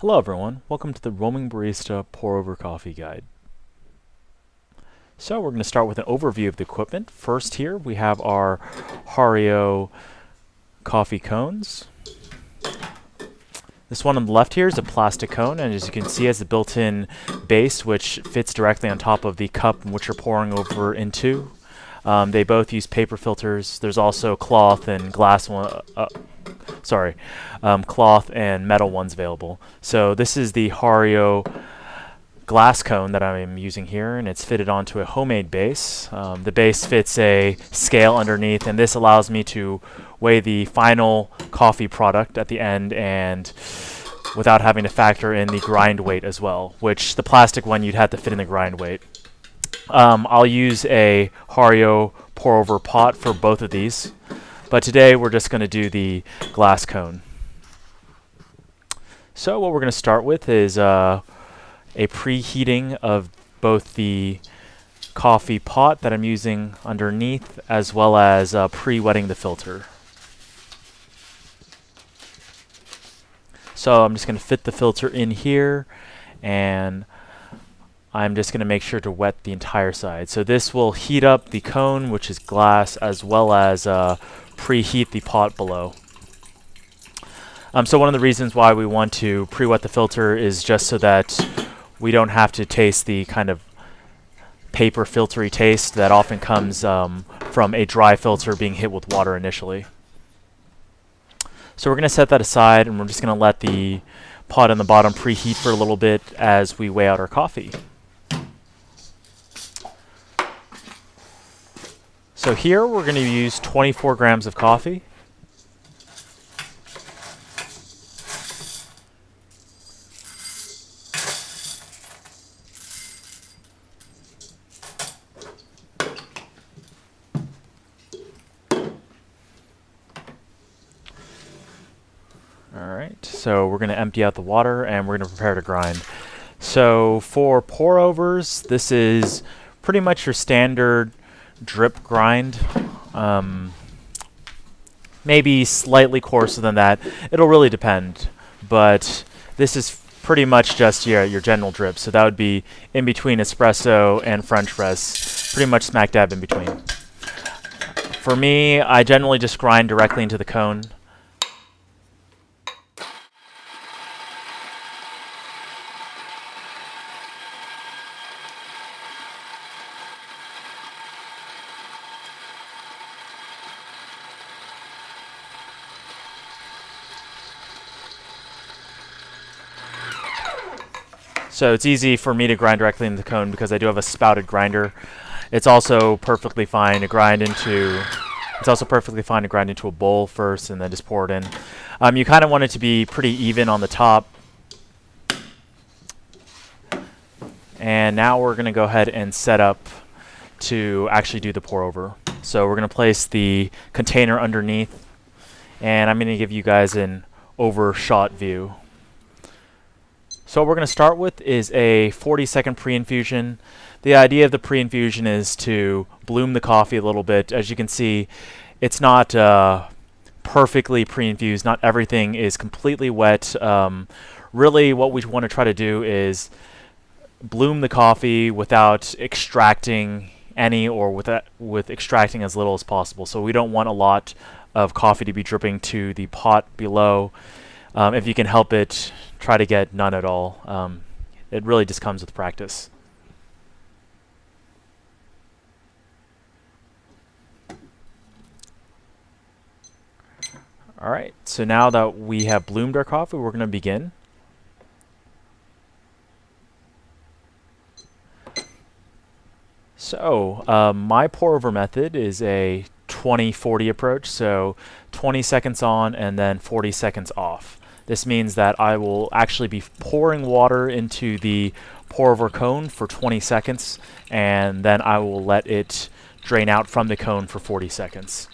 Hello everyone, welcome to the Roaming Barista Pour Over Coffee Guide. So we're going to start with an overview of the equipment. First here we have our Hario coffee cones. This one on the left here is a plastic cone, and as you can see has a built-in base which fits directly on top of the cup in which you're pouring over into. They both use paper filters. There's also cloth and cloth and metal ones available. So this is the Hario glass cone that I'm using here, and it's fitted onto a homemade base. The base fits a scale underneath, and this allows me to weigh the final coffee product at the end and without having to factor in the grind weight as well, which the plastic one you'd have to fit in the grind weight. I'll use a Hario pour over pot for both of these, but today we're just going to do the glass cone. So what we're going to start with is a preheating of both the coffee pot that I'm using underneath as well as pre-wetting the filter. So I'm just going to fit the filter in here, and I'm just going to make sure to wet the entire side. So this will heat up the cone, which is glass, as well as preheat the pot below. So one of the reasons why we want to pre-wet the filter is just so that we don't have to taste the kind of paper filtery taste that often comes from a dry filter being hit with water initially. So we're going to set that aside, and we're just going to let the pot on the bottom preheat for a little bit as we weigh out our coffee. So here we're going to use 24 grams of coffee. Alright, so we're going to empty out the water and we're going to prepare to grind. So for pour overs, this is pretty much your standard drip grind, maybe slightly coarser than that. It'll really depend, but this is pretty much just your general drip. So that would be in between espresso and French press, pretty much smack dab in between. For me, I generally just grind directly into the cone. So it's easy for me to grind directly into the cone because I do have a spouted grinder. It's also perfectly fine to grind into a bowl first and then just pour it in. You kind of want it to be pretty even on the top. And now we're going to go ahead and set up to actually do the pour over. So we're going to place the container underneath, and I'm going to give you guys an overshot view. So what we're going to start with is a 40-second pre-infusion. The idea of the pre-infusion is to bloom the coffee a little bit. As you can see, it's not perfectly pre-infused. Not everything is completely wet. Really what we want to try to do is bloom the coffee without extracting any, or with extracting as little as possible. So we don't want a lot of coffee to be dripping to the pot below. If you can help it, try to get none at all. It really just comes with practice. Alright, so now that we have bloomed our coffee, we're going to begin. So, my pour over method is a 20-40 approach, so 20 seconds on and then 40 seconds off. This means that I will actually be pouring water into the pour over cone for 20 seconds, and then I will let it drain out from the cone for 40 seconds.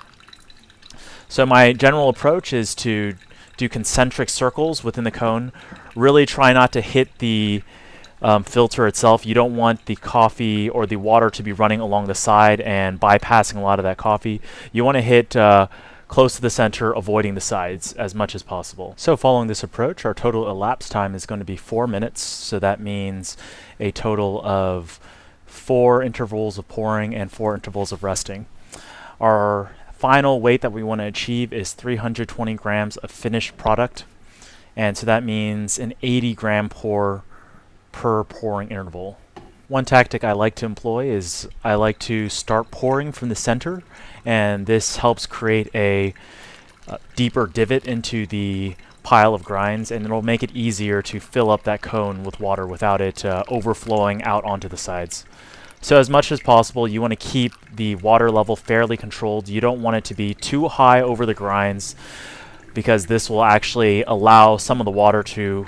So my general approach is to do concentric circles within the cone. Really try not to hit the filter itself. You don't want the coffee or the water to be running along the side and bypassing a lot of that coffee. You want to hit close to the center, avoiding the sides as much as possible. So following this approach, our total elapsed time is going to be 4 minutes. So that means a total of 4 intervals of pouring and 4 intervals of resting. Our final weight that we want to achieve is 320 grams of finished product. And so that means an 80 gram pour per pouring interval. One tactic I like to employ is I like to start pouring from the center, and this helps create a deeper divot into the pile of grinds, and it'll make it easier to fill up that cone with water without it overflowing out onto the sides. So as much as possible, you want to keep the water level fairly controlled. You don't want it to be too high over the grinds, because this will actually allow some of the water to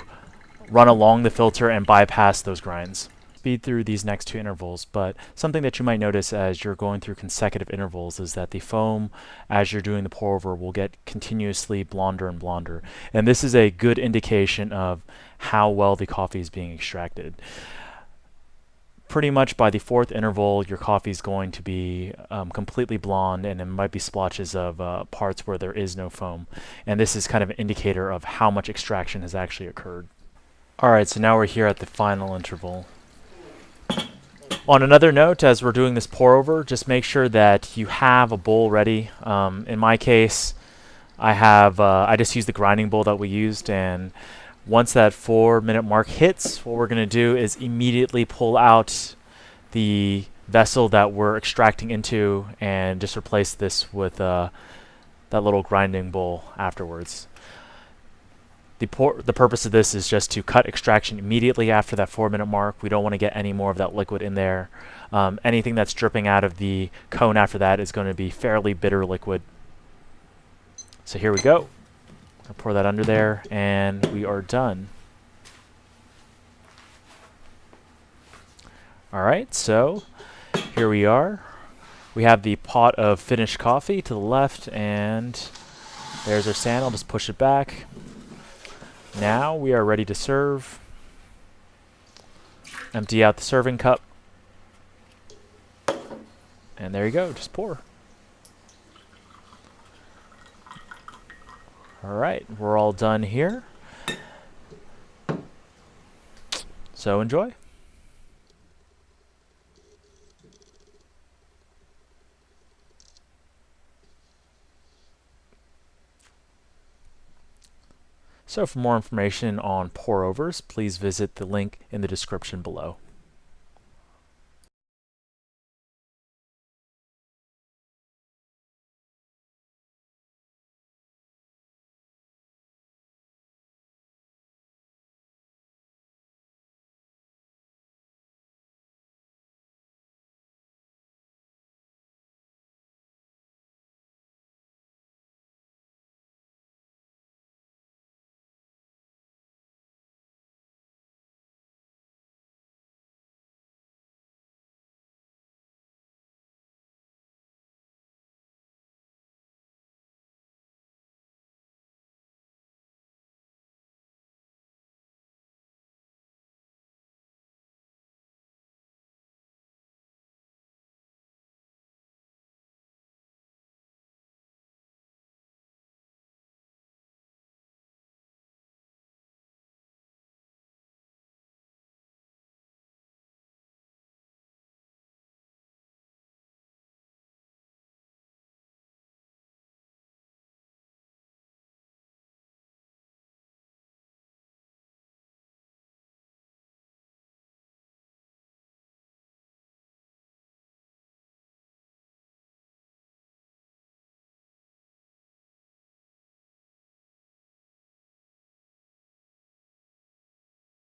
run along the filter and bypass those grinds. Speed through these next 2 intervals, but something that you might notice as you're going through consecutive intervals is that the foam, as you're doing the pour over, will get continuously blonder and blonder. And this is a good indication of how well the coffee is being extracted. Pretty much by the 4th interval, your coffee is going to be completely blonde, and there might be splotches of parts where there is no foam. And this is kind of an indicator of how much extraction has actually occurred. Alright, so now we're here at the final interval. On another note, as we're doing this pour over, just make sure that you have a bowl ready. In my case, I just used the grinding bowl that we used, and once that 4-minute mark hits, what we're going to do is immediately pull out the vessel that we're extracting into and just replace this with that little grinding bowl afterwards. The purpose of this is just to cut extraction immediately after that 4-minute mark. We don't want to get any more of that liquid in there. Anything that's dripping out of the cone after that is going to be fairly bitter liquid. So here we go. I'll pour that under there, and we are done. Alright, so here we are. We have the pot of finished coffee to the left, and there's our stand. I'll just push it back. Now we are ready to serve. Empty out the serving cup. And there you go, just pour. Alright, we're all done here. So enjoy. So for more information on pour overs, please visit the link in the description below.